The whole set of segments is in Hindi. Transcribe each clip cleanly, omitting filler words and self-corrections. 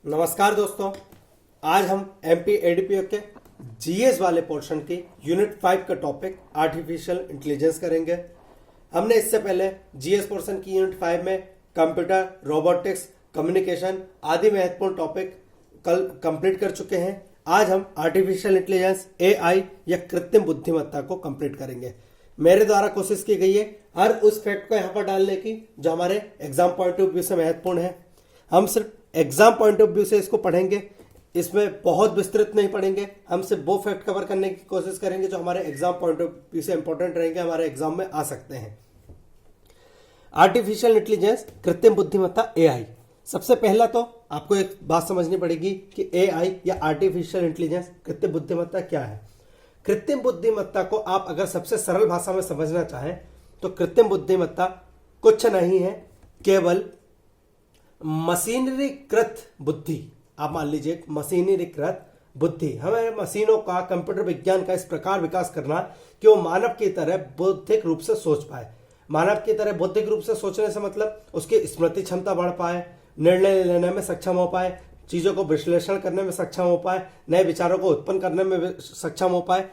नमस्कार दोस्तों, आज हम एमपी एडीपीओ के जीएस वाले पोर्शन की यूनिट 5 का टॉपिक आर्टिफिशियल इंटेलिजेंस करेंगे। हमने इससे पहले जीएस पोर्शन की यूनिट 5 में कंप्यूटर, रोबोटिक्स, कम्युनिकेशन आदि महत्वपूर्ण टॉपिक कल कंप्लीट कर चुके हैं। आज हम आर्टिफिशियल इंटेलिजेंस एआई या कृत्रिम बुद्धिमत्ता को कंप्लीट करेंगे। मेरे द्वारा कोशिश की गई है हर उस फैक्ट को यहाँ पर डालने की जो हमारे एग्जाम पॉइंट ऑफ व्यू से महत्वपूर्ण है। हम सिर्फ एग्जाम पॉइंट ऑफ व्यू से इसको पढ़ेंगे, इसमें बहुत विस्तृत नहीं पढ़ेंगे। हम सिर्फ वो फैक्ट कवर करने की कोशिश करेंगे जो हमारे एग्जाम पॉइंट ऑफ व्यू से इंपॉर्टेंट रहेंगे, हमारे एग्जाम में आ सकते हैं। आर्टिफिशियल इंटेलिजेंस, कृत्रिम बुद्धिमत्ता, एआई। सबसे पहला तो आपको एक बात समझनी पड़ेगी कि एआई या आर्टिफिशियल इंटेलिजेंस, कृत्रिम बुद्धिमत्ता क्या है। कृत्रिम बुद्धिमत्ता को आप अगर सबसे सरल भाषा में समझना चाहें तो कृत्रिम बुद्धिमत्ता कुछ नहीं है, केवल मशीनरीकृत बुद्धि। आप मान लीजिए मशीनरीकृत बुद्धि, हमें मशीनों का, कंप्यूटर विज्ञान का इस प्रकार विकास करना कि वो मानव की तरह बौद्धिक रूप से सोच पाए। मानव की तरह बौद्धिक रूप से सोचने से मतलब उसकी स्मृति क्षमता बढ़ पाए, निर्णय लेने में सक्षम हो पाए, चीजों को विश्लेषण करने में सक्षम हो पाए, नए विचारों को उत्पन्न करने में सक्षम हो पाए।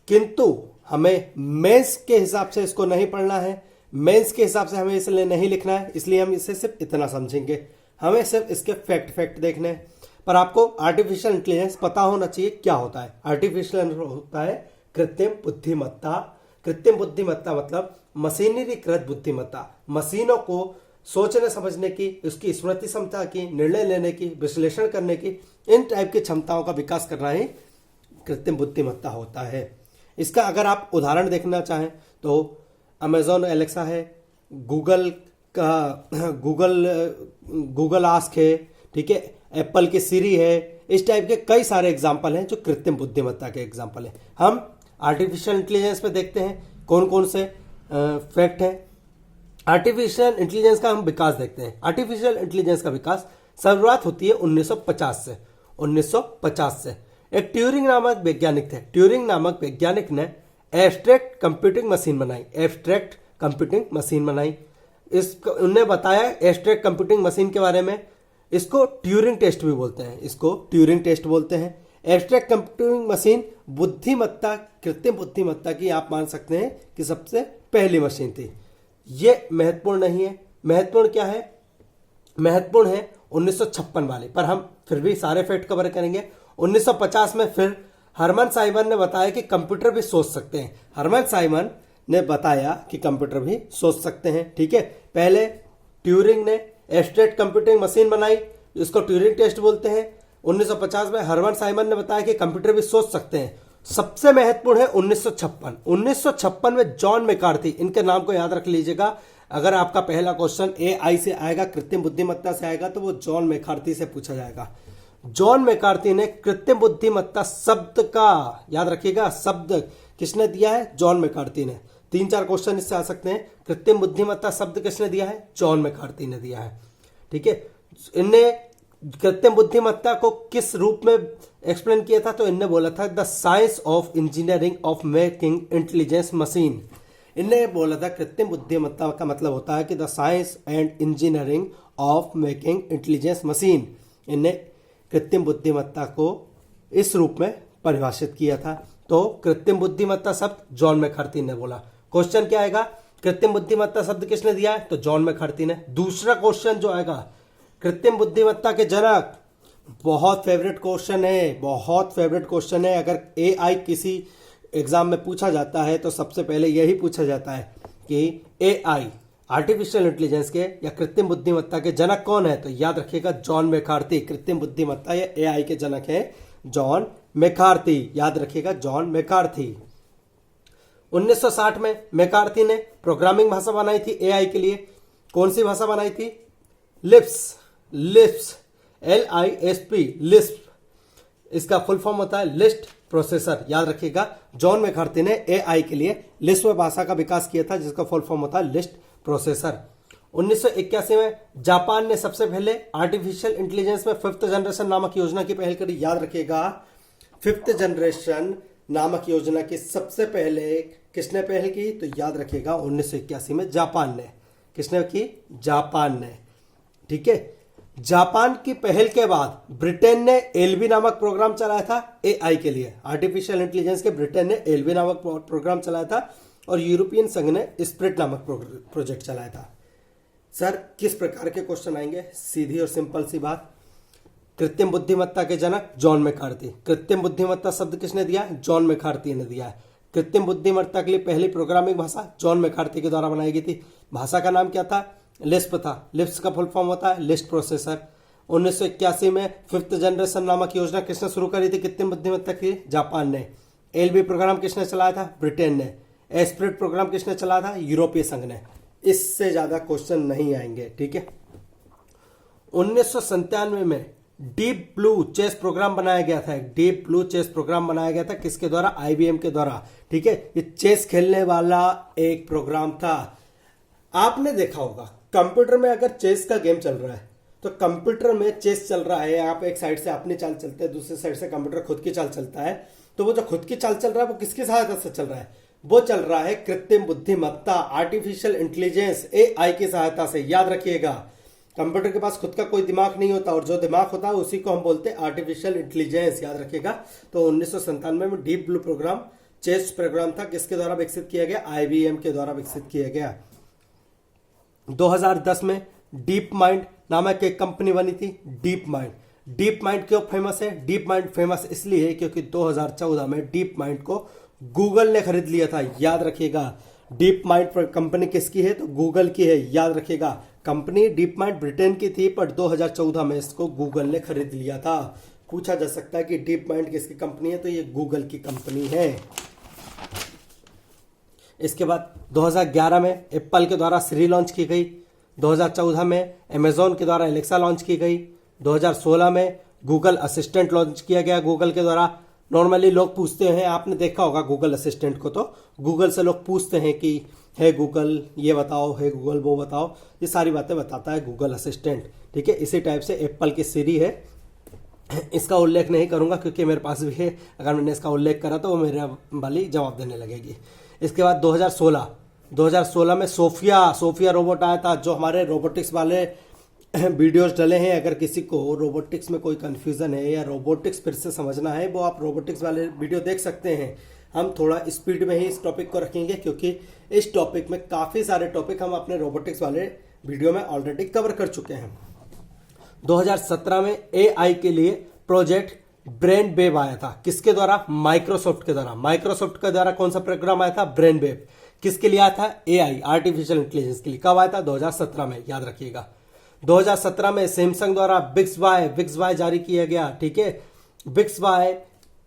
किंतु हमें मेंस के हिसाब से इसको नहीं पढ़ना है, मेंस के हिसाब से हमें इसलिए नहीं लिखना है, इसलिए हम इसे सिर्फ इतना समझेंगे। हमें सिर्फ इसके फैक्ट देखने हैं। पर आपको आर्टिफिशियल इंटेलिजेंस पता होना चाहिए क्या होता है। आर्टिफिशियल होता है कृत्रिम बुद्धिमत्ता। कृत्रिम बुद्धिमत्ता मतलब मशीनरीकृत बुद्धिमत्ता, मशीनों को सोचने समझने की, उसकी स्मृति क्षमता की, निर्णय लेने की, विश्लेषण करने की, इन टाइप की क्षमताओं का विकास करना ही कृत्रिम बुद्धिमत्ता होता है। इसका अगर आप उदाहरण देखना चाहें तो अमेजॉन एलेक्सा है, गूगल आस्क है, ठीक है, एप्पल की सीरी है। इस टाइप के कई सारे एग्जाम्पल हैं जो कृत्रिम बुद्धिमत्ता के एग्जाम्पल हैं। हम आर्टिफिशियल इंटेलिजेंस पे देखते हैं कौन कौन से फैक्ट हैं। आर्टिफिशियल इंटेलिजेंस का हम विकास देखते हैं। आर्टिफिशियल इंटेलिजेंस का विकास शुरुआत होती है 1950 से। एक ट्यूरिंग नामक वैज्ञानिक थे। ट्यूरिंग नामक वैज्ञानिक ने एब्स्ट्रैक्ट कंप्यूटिंग मशीन बनाई। एब्स्ट्रैक्ट कंप्यूटिंग मशीन बनाई। उन्होंने बताया एब्स्ट्रैक्ट कंप्यूटिंग मशीन के बारे में। इसको ट्यूरिंग टेस्ट भी बोलते हैं, इसको ट्यूरिंग टेस्ट बोलते हैं। एब्स्ट्रैक्ट कंप्यूटिंग मशीन बुद्धिमत्ता, कृत्रिम बुद्धिमत्ता की आप मान सकते हैं कि सबसे पहली मशीन थी। ये महत्वपूर्ण नहीं है। महत्वपूर्ण क्या है? महत्वपूर्ण है 1956 वाले, पर हम फिर भी सारे फैक्ट कवर करेंगे। 1950 में फिर हरमन साइमन ने बताया कि कंप्यूटर भी सोच सकते हैं। हरमन साइमन ने बताया कि कंप्यूटर भी सोच सकते हैं, ठीक है। पहले ट्यूरिंग ने एब्स्ट्रैक्ट कंप्यूटिंग मशीन बनाई, इसको ट्यूरिंग टेस्ट बोलते हैं। 1950 में हरमन साइमन ने बताया कि कंप्यूटर भी सोच सकते हैं। सबसे महत्वपूर्ण है 1956 में जॉन मैकार्थी, इनके नाम को याद रख लीजिएगा। अगर आपका पहला क्वेश्चन एआई से आएगा, कृत्रिम बुद्धिमत्ता से आएगा, तो वो जॉन मैकार्थी से पूछा जाएगा। जॉन मैकार्थी ने कृत्रिम बुद्धिमत्ता शब्द का, याद रखिएगा, शब्द किसने दिया है? जॉन मैकार्थी ने। 3-4 क्वेश्चन इससे आ सकते हैं। कृत्रिम बुद्धिमत्ता शब्द किसने दिया है? जॉन मैकार्थी ने दिया है, ठीक है। इनने कृत्रिम बुद्धिमत्ता को किस रूप में एक्सप्लेन किया था? तो इनने बोला था the science of engineering of making intelligence machine. इनने बोला था कृत्रिम बुद्धिमत्ता का मतलब होता है कि the science and engineering of making intelligence machine. इनने कृत्रिम बुद्धिमत्ता को इस रूप में परिभाषित किया था। तो कृत्रिम बुद्धिमत्ता शब्द जॉन मैकार्थी ने बोला। क्वेश्चन क्या आएगा? कृत्रिम बुद्धिमत्ता शब्द किसने दिया है? तो जॉन मैकार्थी ने। दूसरा क्वेश्चन जो आएगा, कृत्रिम बुद्धिमत्ता के जनक, बहुत फेवरेट क्वेश्चन है, बहुत फेवरेट क्वेश्चन है। अगर एआई किसी एग्जाम में पूछा जाता है तो सबसे पहले यही पूछा जाता है कि एआई, आर्टिफिशियल इंटेलिजेंस के या कृत्रिम बुद्धिमत्ता के जनक कौन है? तो याद रखिएगा जॉन मैकार्थी। कृत्रिम बुद्धिमत्ता या एआई के जनक है जॉन मैकार्थी, याद रखिएगा जॉन मैकार्थी। 1960 में मैकार्थी ने प्रोग्रामिंग भाषा बनाई थी एआई के लिए। कौन सी भाषा बनाई थी? Lisp, LISP, Lisp. इसका फुल फॉर्म होता है लिस्ट प्रोसेसर, याद रखिएगा। जॉन मैकार्थी ने एआई के लिए लिस्प भाषा का विकास किया था, जिसका फुल फॉर्म होता है लिस्ट प्रोसेसर। 1981 में जापान ने सबसे पहले आर्टिफिशियल इंटेलिजेंस में 5th जनरेशन नामक योजना की पहल करी। याद रखिएगा 5th जनरेशन नामक योजना की सबसे पहले किसने पहल की? तो याद रखिएगा 1981 में जापान ने। किसने की? जापान ने, ठीक है। जापान की पहल के बाद ब्रिटेन ने एलबी नामक प्रोग्राम चलाया था एआई के लिए, आर्टिफिशियल इंटेलिजेंस के ब्रिटेन ने एलबी नामक प्रोग्राम चलाया था और यूरोपियन संघ ने स्प्रिट नामक प्रोजेक्ट चलाया था। सर किस प्रकार के क्वेश्चन आएंगे? सीधी और सिंपल सी बात, कृत्रिम बुद्धिमत्ता के जनक जॉन मैकार्थी। कृत्रिम बुद्धिमत्ता शब्द किसने दिया? जॉन मैकार्थी ने दिया है। कृत्रिम बुद्धिमत्ता के लिए पहली प्रोग्रामिंग भाषा जॉन मैकार्थी के द्वारा बनाई गई थी। भाषा का नाम क्या था? लिस्प था। लिस्प का फुल फॉर्म होता है लिस्ट प्रोसेसर। 1981 में 5th जनरेशन नामक योजना किसने शुरू करी थी कृत्रिम बुद्धिमत्ता की? जापान ने। एलबी प्रोग्राम किसने चलाया था? ब्रिटेन ने। एस्प्रिट प्रोग्राम किसने चलाया था? यूरोपीय संघ ने। इससे ज्यादा क्वेश्चन नहीं आएंगे, ठीक है। 1997 में डीप ब्लू चेस प्रोग्राम बनाया गया था। डीप ब्लू चेस प्रोग्राम बनाया गया था किसके द्वारा? आईबीएम के द्वारा, ठीक है। ये चेस खेलने वाला एक प्रोग्राम था। आपने देखा होगा कंप्यूटर में अगर चेस का गेम चल रहा है तो कंप्यूटर में चेस चल रहा है, आप एक साइड से अपनी चाल चलते हैं, दूसरी साइड से कंप्यूटर खुद की चाल चलता है। तो वो जो खुद की चाल चल रहा है वो किसकी सहायता से चल रहा है? वो चल रहा है कृत्रिम बुद्धिमत्ता, आर्टिफिशियल इंटेलिजेंस, एआई की सहायता से। याद रखिएगा, कंप्यूटर के पास खुद का कोई दिमाग नहीं होता और जो दिमाग होता है उसी को हम बोलते हैं आर्टिफिशियल इंटेलिजेंस। याद रखिएगा। तो 1997 में Deep Blue program chess program था, किसके द्वारा विकसित किया गया? आईबीएम के द्वारा विकसित किया गया। 2010 में डीप माइंड नामक एक कंपनी बनी थी, डीप माइंड। डीप माइंड क्यों फेमस है? डीप माइंड फेमस इसलिए है क्योंकि 2014 में डीप माइंड को गूगल ने खरीद लिया था। याद रखिएगा, डीप माइंड कंपनी किसकी है? तो गूगल की है। याद रखिएगा, कंपनी डीप माइंड ब्रिटेन की थी पर 2014 में इसको गूगल ने खरीद लिया था। पूछा जा सकता है कि डीप माइंड किसकी कंपनी है? तो ये गूगल की कंपनी है। इसके बाद 2011 में एप्पल के द्वारा सिरी लॉन्च की गई। 2014 में अमेजॉन के द्वारा एलेक्सा लॉन्च की गई। 2016 में गूगल असिस्टेंट लॉन्च किया गया गूगल के द्वारा। नॉर्मली लोग पूछते हैं, आपने देखा होगा गूगल असिस्टेंट को, तो गूगल से लोग पूछते हैं कि है गूगल ये बताओ, है गूगल वो बताओ। ये सारी बातें बताता है गूगल असिस्टेंट, ठीक है। इसी टाइप से एप्पल की सिरी है। इसका उल्लेख नहीं करूंगा क्योंकि मेरे पास भी है, अगर मैंने इसका उल्लेख करा तो वो मेरे वाली जवाब देने लगेगी। इसके बाद 2016 में सोफिया रोबोट आया था, जो हमारे रोबोटिक्स वाले वीडियोस डले हैं। अगर किसी को रोबोटिक्स में कोई कंफ्यूजन है या रोबोटिक्स फिर से समझना है, वो आप रोबोटिक्स वाले वीडियो देख सकते हैं। हम थोड़ा स्पीड में ही इस टॉपिक को रखेंगे क्योंकि इस टॉपिक में काफ़ी सारे टॉपिक हम अपने रोबोटिक्स वाले वीडियो में ऑलरेडी कवर कर चुके हैं। 2017 में एआई के लिए प्रोजेक्ट ब्रेन वेव आया था। किसके द्वारा? माइक्रोसॉफ्ट के द्वारा। माइक्रोसॉफ्ट के द्वारा कौन सा प्रोग्राम आया था? Brain wave. किसके लिए आया था? एआई, आर्टिफिशियल इंटेलिजेंस के लिए। कब आया था? 2017 में। याद रखिएगा। 2017 में सैमसंग द्वारा बिक्स वाई जारी किया गया, ठीक है। बिक्स वाई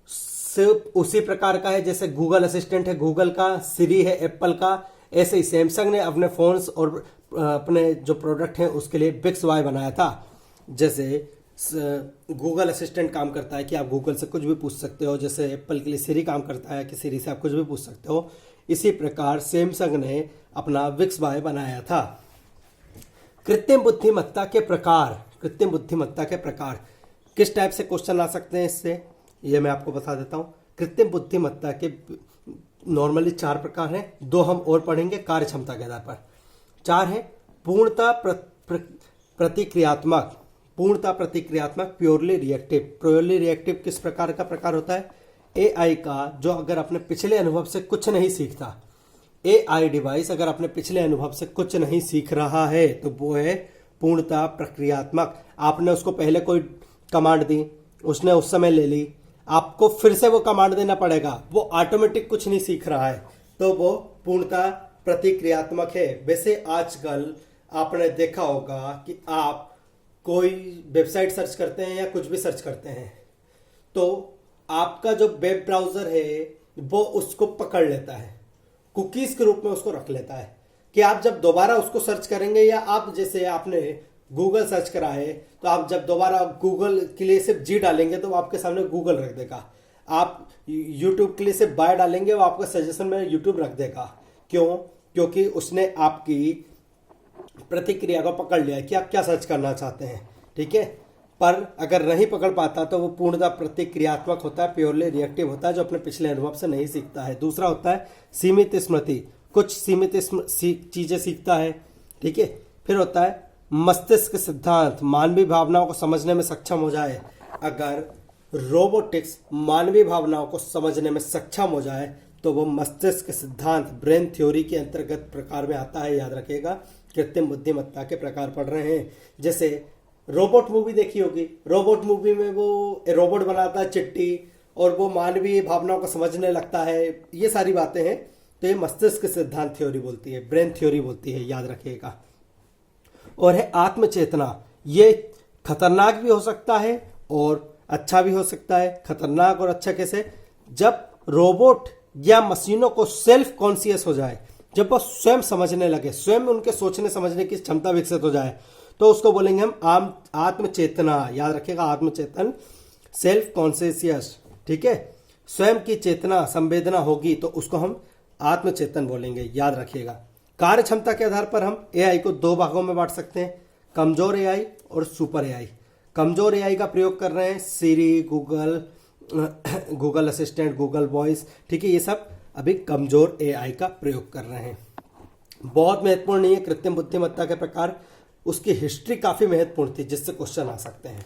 सिर्फ उसी प्रकार का है जैसे गूगल असिस्टेंट है गूगल का, सिरी है एप्पल का। ऐसे ही सैमसंग ने अपने फोन्स और अपने जो प्रोडक्ट हैं उसके लिए बिक्स वाई बनाया था। जैसे गूगल असिस्टेंट काम करता है कि आप गूगल से कुछ भी पूछ सकते हो, जैसे एप्पल के लिए सिरी काम करता है कि सिरी से आप कुछ भी पूछ सकते हो। इसी प्रकार सैमसंग ने अपना बिक्स वाई बनाया था। कृत्रिम बुद्धिमत्ता के प्रकार किस टाइप से क्वेश्चन आ सकते हैं इससे, ये मैं आपको बता देता हूँ। कृत्रिम बुद्धिमत्ता के नॉर्मली 4 प्रकार हैं, 2 हम और पढ़ेंगे कार्य क्षमता के आधार पर। 4 है पूर्णता प्रतिक्रियात्मक, प्योरली रिएक्टिव किस प्रकार का प्रकार होता है? एआई का जो अगर अपने पिछले अनुभव से कुछ नहीं सीखता, एआई डिवाइस अगर अपने पिछले अनुभव से कुछ नहीं सीख रहा है तो वो है पूर्णता प्रक्रियात्मक। आपने उसको पहले कोई कमांड दी, उसने उस समय ले ली, आपको फिर से वो कमांड देना पड़ेगा, वो ऑटोमेटिक कुछ नहीं सीख रहा है, तो वो पूर्णता प्रतिक्रियात्मक है। वैसे आजकल आपने देखा होगा कि आप कोई वेबसाइट सर्च करते हैं या कुछ भी सर्च करते हैं तो आपका जो वेब ब्राउजर है वो उसको पकड़ लेता है, कुकीज के रूप में उसको रख लेता है कि आप जब दोबारा उसको सर्च करेंगे, या आप जैसे आपने गूगल सर्च करा है तो आप जब दोबारा गूगल के लिए सिर्फ जी डालेंगे तो वो आपके सामने गूगल रख देगा। आप यूट्यूब के लिए सिर्फ बाय डालेंगे, वो आपका सजेशन में यूट्यूब रख देगा। क्यों? क्योंकि उसने आपकी प्रतिक्रिया को पकड़ लिया कि आप क्या सर्च करना चाहते हैं, ठीक है। पर अगर नहीं पकड़ पाता तो वो पूर्णतः प्रतिक्रियात्मक होता है, प्योरली रिएक्टिव होता है, जो अपने पिछले अनुभव से नहीं सीखता है। दूसरा होता है सीमित स्मृति, कुछ सीमित चीजें सीखता है, ठीक है। फिर होता है मस्तिष्क सिद्धांत मानवीय भावनाओं को समझने में सक्षम हो जाए, अगर रोबोटिक्स मानवीय भावनाओं को समझने में सक्षम हो जाए तो वो मस्तिष्क सिद्धांत ब्रेन थ्योरी के अंतर्गत प्रकार में आता है। याद रखिएगा, कृत्रिम बुद्धिमत्ता के प्रकार पढ़ रहे हैं। जैसे रोबोट मूवी देखी होगी, रोबोट मूवी में वो रोबोट बनाता है चिट्टी और वो मानवीय भावनाओं को समझने लगता है, ये सारी बातें हैं। तो ये मस्तिष्क सिद्धांत थ्योरी बोलती है, ब्रेन थ्योरी बोलती है, याद रखिएगा। और है आत्मचेतना, ये खतरनाक भी हो सकता है और अच्छा भी हो सकता है। खतरनाक और अच्छा कैसे? जब रोबोट या मशीनों को सेल्फ कॉन्शियस हो जाए, जब वो स्वयं समझने लगे, स्वयं उनके सोचने समझने की क्षमता विकसित हो जाए, तो उसको बोलेंगे हम आत्मचेतना। याद रखिएगा, आत्मचेतन, सेल्फ कॉन्शियस, ठीक है। स्वयं की चेतना संवेदना होगी तो उसको हम आत्मचेतन बोलेंगे, याद रखिएगा। कार्य क्षमता के आधार पर हम एआई को दो भागों में बांट सकते हैं, कमजोर एआई और सुपर एआई। कमजोर एआई का प्रयोग कर रहे हैं सीरी, गूगल असिस्टेंट, गूगल वॉइस, ठीक है। ये सब अभी कमजोर एआई का प्रयोग कर रहे हैं। बहुत महत्वपूर्ण नहीं है कृत्रिम बुद्धिमत्ता के प्रकार, उसकी हिस्ट्री काफी महत्वपूर्ण थी जिससे क्वेश्चन आ सकते हैं।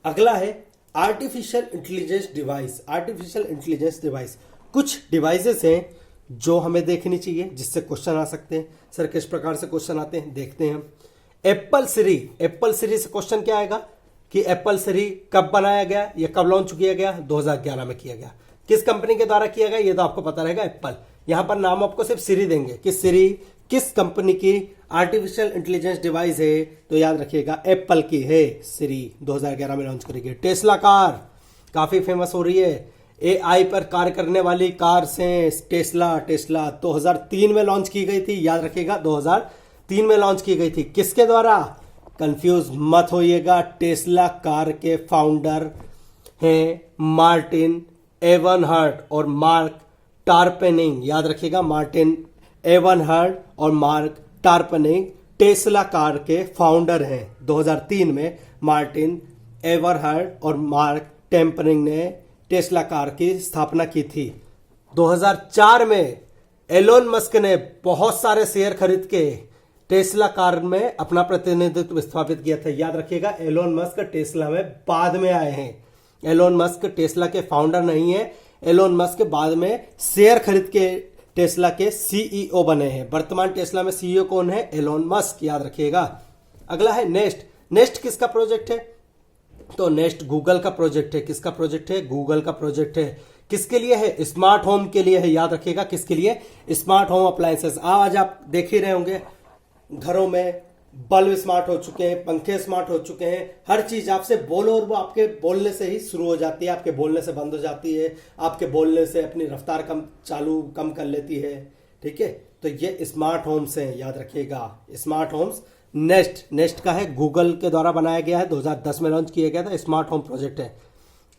अगला है artificial intelligence device. Artificial intelligence device कुछ डिवाइसेस हैं जो हमें देखनी चाहिए जिससे क्वेश्चन आ सकते हैं। सर किस प्रकार से क्वेश्चन आते हैं, देखते हैं हम। एप्पल सीरी, एप्पल सीरी से क्वेश्चन क्या आएगा कि एप्पल सीरी कब बनाया गया या कब लॉन्च किया गया? 2011 में किया गया। किस कंपनी के द्वारा किया गया ये तो आपको पता रहेगा, एप्पल। यहां पर नाम आपको सिर्फ सीरी देंगे कि सीरी किस कंपनी की आर्टिफिशियल इंटेलिजेंस डिवाइस है, तो याद रखिएगा एप्पल की है सीरी, 2011 में लॉन्च करी गई। टेस्ला कार काफी फेमस हो रही है, एआई पर कार्य करने वाली कार से टेस्ला 2003 में लॉन्च की गई थी, याद रखिएगा 2003 में लॉन्च की गई थी। किसके द्वारा? कंफ्यूज मत होइएगा, टेस्ला कार के फाउंडर हैं मार्टिन एवनहर्ट और मार्क टारपेनिंग, याद रखिएगा, मार्टिन एवनहर्ट और मार्क टारपेनिंग टेस्ला कार के फाउंडर हैं। 2003 में मार्टिन एवनहर्ट और मार्क टेम्परिंग ने टेस्ला कार की स्थापना की थी। 2004 में एलोन मस्क ने बहुत सारे शेयर खरीद के टेस्ला कार में अपना प्रतिनिधित्व स्थापित किया था। याद रखिएगा, एलोन मस्क टेस्ला में बाद में आए हैं। एलोन मस्क टेस्ला के फाउंडर नहीं है, एलोन मस्क बाद में शेयर खरीद के टेस्ला के सीईओ बने हैं। वर्तमान टेस्ला में सीईओ कौन है? एलोन मस्क, याद रखिएगा। अगला है नेस्ट। नेस्ट किसका प्रोजेक्ट है? तो नेस्ट गूगल का प्रोजेक्ट है। किसका प्रोजेक्ट है? गूगल का प्रोजेक्ट है। किसके लिए है? स्मार्ट होम के लिए है, याद रखिएगा। किसके लिए? Smart home appliances. आज आप देख ही रहे होंगे घरों में बल्ब स्मार्ट हो चुके हैं, पंखे स्मार्ट हो चुके हैं, हर चीज आपसे बोलो और वो आपके बोलने से ही शुरू हो जाती है, आपके बोलने से बंद हो जाती है, आपके बोलने से अपनी रफ्तार कम कर लेती है, ठीक है। तो ये स्मार्ट होम्स हैं, याद रखिएगा, स्मार्ट होम्स। नेस्ट का है, गूगल के द्वारा बनाया गया है, 2010 में लॉन्च किया गया था, स्मार्ट होम प्रोजेक्ट है।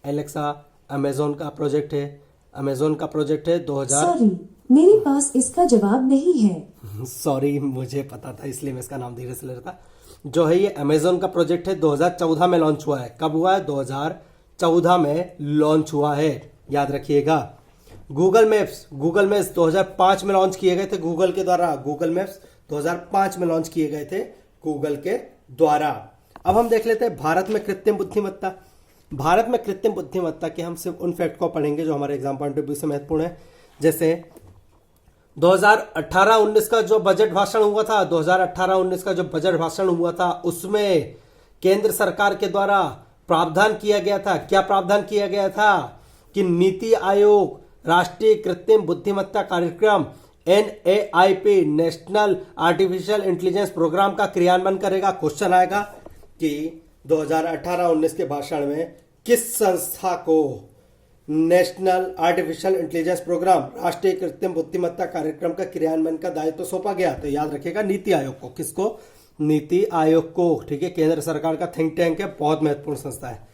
एलेक्सा अमेजोन का प्रोजेक्ट है, अमेजोन का प्रोजेक्ट है 2000। सॉरी, मेरे पास इसका जवाब नहीं है। सॉरी, मुझे पता था इसलिए मैं इसका नाम धीरे से ले रहा था। जो है ये अमेजोन का प्रोजेक्ट है, 2014 में लॉन्च हुआ है। कब हुआ है? 2014 में लॉन्च हुआ है, याद रखिएगा। गूगल मैप्स 2005 में लॉन्च किए गए थे गूगल के द्वारा। गूगल मैप्स 2005 में लॉन्च किए गए थे गूगल के द्वारा। अब हम देख लेते हैं भारत में कृत्रिम बुद्धिमत्ता। भारत में कृत्रिम बुद्धिमत्ता के हम सिर्फ उन फैक्ट को पढ़ेंगे जो हमारे एग्जाम पॉइंट ऑफ व्यू से महत्वपूर्ण है। जैसे 2018-19 का जो बजट भाषण हुआ था, 2018-19 का जो बजट भाषण हुआ था, उसमें केंद्र सरकार के द्वारा प्रावधान किया गया था। क्या प्रावधान किया गया था? कि नीति आयोग राष्ट्रीय कृत्रिम बुद्धिमत्ता कार्यक्रम NAIP national artificial intelligence programme का क्रियान्वयन करेगा। क्वेश्चन आएगा कि 2018-19 के भाषण में किस संस्था को नेशनल आर्टिफिशियल इंटेलिजेंस प्रोग्राम राष्ट्रीय कृत्रिम बुद्धिमत्ता कार्यक्रम का क्रियान्वयन का दायित्व सौंपा गया? तो याद रखिएगा नीति आयोग को। किसको? नीति आयोग को, ठीक है। केंद्र सरकार का थिंक टैंक है, बहुत महत्वपूर्ण संस्था है।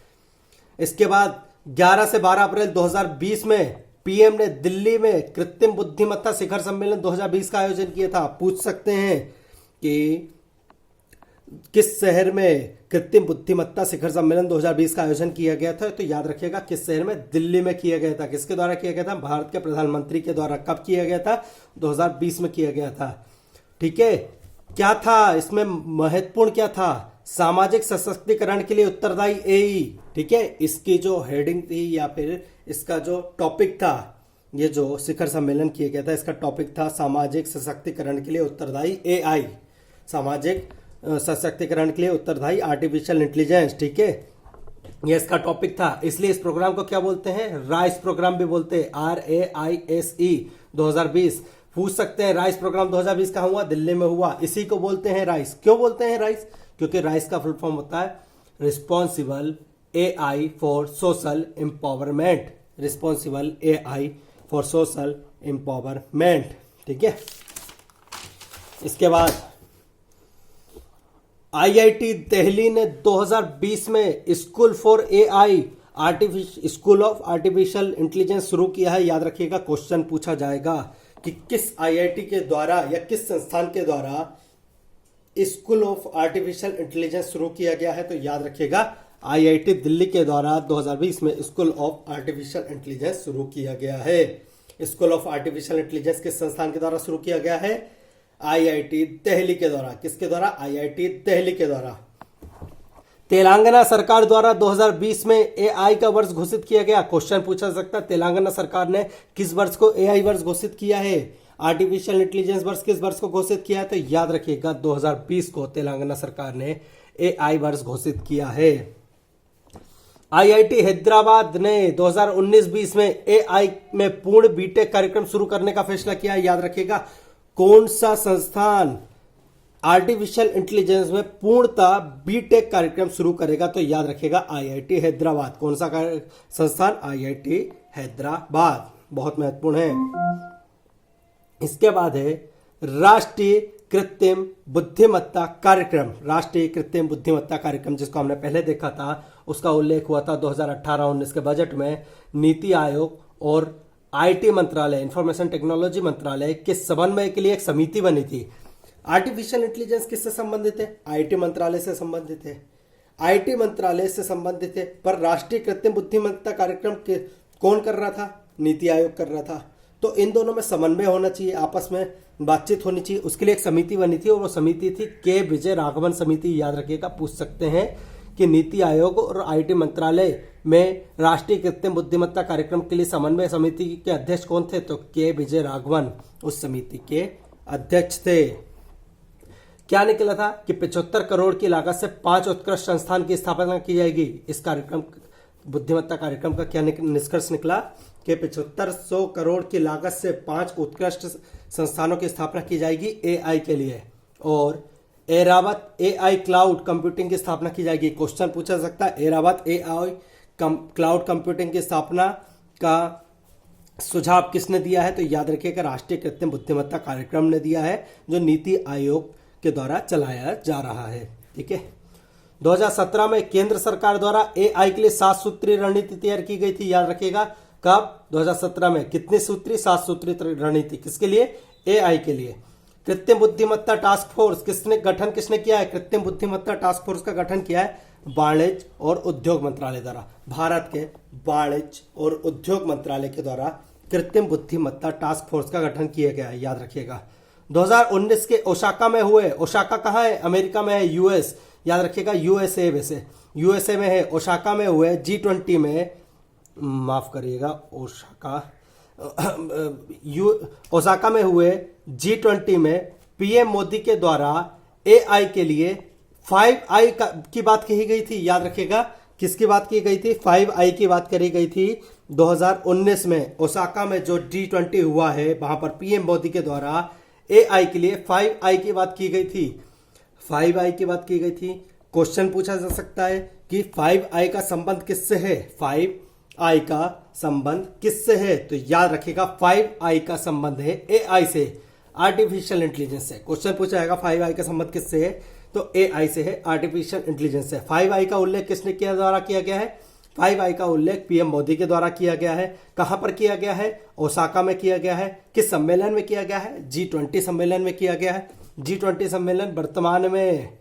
इसके बाद 11 से 12 अप्रैल 2020 में पीएम ने दिल्ली में कृत्रिम बुद्धिमत्ता शिखर सम्मेलन 2020 का आयोजन किया था। पूछ सकते हैं कि किस शहर में कृत्रिम बुद्धिमत्ता शिखर सम्मेलन 2020 का आयोजन किया गया था? तो याद रखिएगा किस शहर में? दिल्ली में किया गया था। किसके द्वारा किया गया था? भारत के प्रधानमंत्री के द्वारा। कब किया गया था? 2020 में किया गया था, ठीक है। क्या था इसमें महत्वपूर्ण, क्या था, सामाजिक सशक्तिकरण के लिए उत्तरदायी एई। ठीक है, इसकी जो हेडिंग थी या फिर इसका जो टॉपिक था, ये जो शिखर सम्मेलन किया गया था, इसका टॉपिक था सामाजिक सशक्तिकरण के लिए उत्तरदायी एआई, सामाजिक सशक्तिकरण के लिए उत्तरदायी आर्टिफिशियल इंटेलिजेंस। ठीक है, ये इसका टॉपिक था, इसलिए इस प्रोग्राम को क्या बोलते हैं, राइस प्रोग्राम भी बोलते हैं, RAISE 2020। पूछ सकते हैं राइस प्रोग्राम 2020 कहाँ हुआ, दिल्ली में हुआ, इसी को बोलते हैं राइस। क्यों बोलते हैं राइस, क्योंकि राइस का फुल फॉर्म होता है responsible AI for social empowerment, responsible AI for social empowerment. ठीक है, इसके बाद IIT दिल्ली ने 2020 में school for AI school of artificial intelligence शुरू किया है। याद रखिएगा, क्वेश्चन पूछा जाएगा कि किस IIT के द्वारा या किस संस्थान के द्वारा स्कूल ऑफ आर्टिफिशियल इंटेलिजेंस शुरू किया गया है। तो याद रखिएगा, IIT दिल्ली के द्वारा 2020 में स्कूल ऑफ आर्टिफिशियल इंटेलिजेंस शुरू किया गया है। स्कूल ऑफ आर्टिफिशियल इंटेलिजेंस किस संस्थान के द्वारा शुरू किया गया है, IIT दिल्ली के द्वारा। किसके द्वारा, IIT दिल्ली के द्वारा। तेलंगाना सरकार द्वारा 2020 में AI का वर्ष घोषित किया गया। क्वेश्चन पूछा सकता है, तेलंगाना सरकार ने किस वर्ष को AI वर्ष घोषित किया है, आर्टिफिशियल इंटेलिजेंस वर्ष किस वर्ष को घोषित किया है। तो याद रखिएगा, 2020 को तेलंगाना सरकार ने AI वर्ष घोषित किया है। IIT हैदराबाद ने 2019-20 में AI में पूर्ण बीटेक कार्यक्रम शुरू करने का फैसला किया है। याद रखिएगा, कौन सा संस्थान आर्टिफिशियल इंटेलिजेंस में पूर्णतः बीटेक कार्यक्रम शुरू करेगा। तो याद रखिएगा, IIT हैदराबाद। कौन सा संस्थान, IIT हैदराबाद, बहुत महत्वपूर्ण है। इसके बाद है राष्ट्रीय कृत्रिम बुद्धिमत्ता कार्यक्रम। राष्ट्रीय कृत्रिम बुद्धिमत्ता कार्यक्रम, जिसको हमने पहले देखा था, उसका उल्लेख हुआ था 2018-19 के बजट में। नीति आयोग और IT मंत्रालय, इंफॉर्मेशन टेक्नोलॉजी मंत्रालय के समन्वय के लिए एक समिति बनी थी। आर्टिफिशियल इंटेलिजेंस किससे संबंधित है, IT मंत्रालय से संबंधित है, IT मंत्रालय से संबंधित है। पर राष्ट्रीय कृत्रिम बुद्धिमत्ता कार्यक्रम कौन कर रहा था, नीति आयोग कर रहा था। तो इन दोनों में समन्वय होना चाहिए, आपस में बातचीत होनी चाहिए, उसके लिए एक समिति बनी थी और वो समिति थी के विजय राघवन समिति। याद रखिएगा, पूछ सकते हैं कि नीति आयोग और IT मंत्रालय में राष्ट्रीय कृत्रिम बुद्धिमत्ता कार्यक्रम के लिए समन्वय समिति के अध्यक्ष कौन थे, तो के विजय राघवन उस समिति के अध्यक्ष थे। क्या निकला था कि 75 करोड़ की लागत से 5 उत्कृष्ट संस्थान की स्थापना की जाएगी। इस कार्यक्रम, बुद्धिमत्ता कार्यक्रम का क्या निष्कर्ष निकला कि 7500 करोड़ की लागत से 5 उत्कृष्ट संस्थानों की स्थापना की जाएगी AI के लिए, और ऐरावत AI क्लाउड कंप्यूटिंग की स्थापना की जाएगी। क्वेश्चन पूछा सकता है, ऐरावत AI क्लाउड कंप्यूटिंग की स्थापना का सुझाव किसने दिया है। तो याद रखिएगा, राष्ट्रीय कृत्रिम बुद्धिमत्ता कार्यक्रम ने दिया है, जो नीति आयोग के द्वारा चलाया जा रहा है। ठीक है, 2017 में केंद्र सरकार द्वारा AI के लिए 7 सूत्रीय रणनीति तैयार की गई थी। याद रखिएगा, कब, 2017 में। कितनी सूत्री, 7 सूत्रीय रणनीति। किसके लिए, AI के लिए। कृत्रिम बुद्धिमत्ता टास्क फोर्स किसने किया है, कृत्रिम बुद्धिमत्ता टास्क फोर्स का गठन किया है वाणिज्य और उद्योग मंत्रालय द्वारा। भारत के वाणिज्य और उद्योग मंत्रालय के द्वारा कृत्रिम बुद्धिमत्ता टास्क फोर्स का गठन किया गया है। याद रखिएगा, 2019 के ओसाका में हुए। ओसाका कहाँ है, अमेरिका में है, US। याद रखिएगा, USA, वैसे USA में है। ओसाका में हुए G20 में, माफ करिएगा, ओसाका में हुए G20 में PM मोदी के द्वारा AI के लिए 5I की बात कही गई थी। याद रखिएगा, किसकी बात की गई थी, 5I की बात करी गई थी 2019 में ओसाका में। जो G20 हुआ है, वहां पर PM मोदी के द्वारा AI के लिए 5I की बात की गई थी। 5I की बात की गई थी। क्वेश्चन पूछा जा सकता है कि 5I का संबंध किससे है, 5I का संबंध किससे है। तो याद रखिएगा, 5I का संबंध है AI से, आर्टिफिशियल इंटेलिजेंस से। क्वेश्चन पूछा जाएगा 5I का संबंध किससे है, तो AI से है, आर्टिफिशियल इंटेलिजेंस से। 5I का उल्लेख किसने द्वारा किया गया है, 5I का उल्लेख PM मोदी के द्वारा किया गया है। कहां पर किया गया है, ओसाका में किया गया है। किस सम्मेलन में किया गया है, G20 सम्मेलन में किया गया है। G20 सम्मेलन वर्तमान में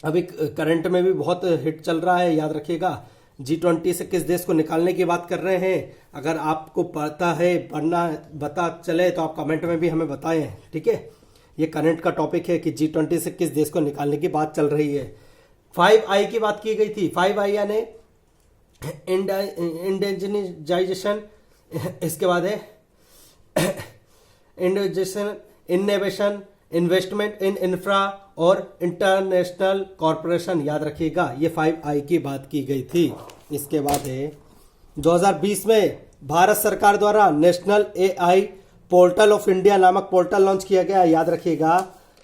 अभी करंट में भी बहुत हिट चल रहा है। याद रखिएगा, G20 से किस देश को निकालने की बात कर रहे हैं। अगर आपको पता है, पता चले तो आप कमेंट में भी हमें बताएं। ठीक है, ये करंट का टॉपिक है कि G20 से किस देश को निकालने की बात चल रही है। 5I की बात की गई थी। 5I यानी इंडिजिनाइजेशन, इसके बाद है इंडिजिनेशन, इनोवेशन, इन्वेस्टमेंट इन इंफ्रा और इंटरनेशनल कॉरपोरेशन। याद रखिएगा, ये 5I की बात की गई थी। इसके बाद है 2020 में भारत सरकार द्वारा national AI portal of India नामक पोर्टल लॉन्च किया गया। याद रखिएगा,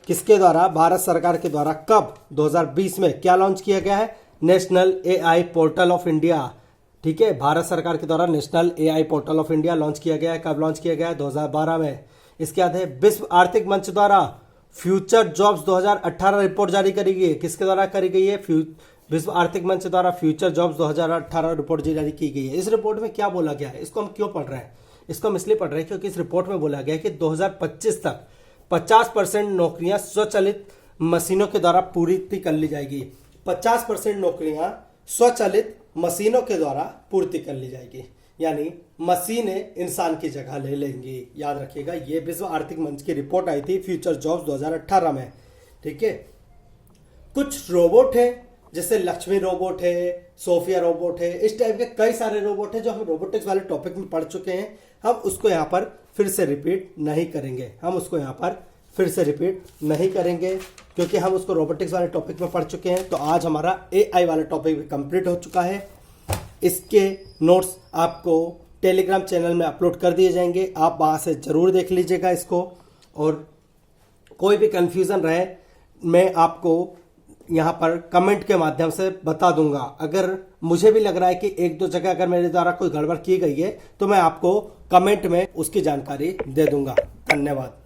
किसके द्वारा? भारत सरकार के द्वारा। कब? 2020 में। क्या लॉन्च किया गया है? National AI portal of India. ठीक है, भारत सरकार के द्वारा national AI portal of India launch किया गया है। कब लॉन्च किया गया है? 2012 में। इसके बाद है विश्व आर्थिक मंच द्वारा फ्यूचर जॉब्स 2018 रिपोर्ट जारी करी गई है। किसके द्वारा करी गई है? विश्व आर्थिक मंच द्वारा फ्यूचर जॉब्स 2018 रिपोर्ट जारी की गई है। इस रिपोर्ट में क्या बोला गया है? इसको हम क्यों पढ़ रहे हैं? इसको हम इसलिए पढ़ रहे हैं क्योंकि इस रिपोर्ट में बोला गया है कि 2025 तक 50% नौकरियां स्वचालित मशीनों के द्वारा पूरी कर ली जाएगी। 50% नौकरियां स्वचालित मशीनों के द्वारा पूर्ति कर ली जाएगी, यानी मशीनें इंसान की जगह ले लेंगी। याद रखिएगा, ये विश्व आर्थिक मंच की रिपोर्ट आई थी फ्यूचर जॉब्स 2018 में। ठीक है, कुछ रोबोट है जैसे लक्ष्मी रोबोट है, सोफिया रोबोट है, इस टाइप के कई सारे रोबोट है जो हम रोबोटिक्स वाले टॉपिक में पढ़ चुके हैं। हम उसको यहाँ पर फिर से रिपीट नहीं करेंगे, क्योंकि हम उसको रोबोटिक्स वाले टॉपिक में पढ़ चुके हैं। तो आज हमारा AI वाला टॉपिक भी कंप्लीट हो चुका है। इसके नोट्स आपको टेलीग्राम चैनल में अपलोड कर दिए जाएंगे, आप वहाँ से ज़रूर देख लीजिएगा इसको। और कोई भी कन्फ्यूज़न रहे मैं आपको यहाँ पर कमेंट के माध्यम से बता दूंगा। अगर मुझे भी लग रहा है कि एक दो जगह अगर मेरे द्वारा कोई गड़बड़ की गई है तो मैं आपको कमेंट में उसकी जानकारी दे दूंगा। धन्यवाद।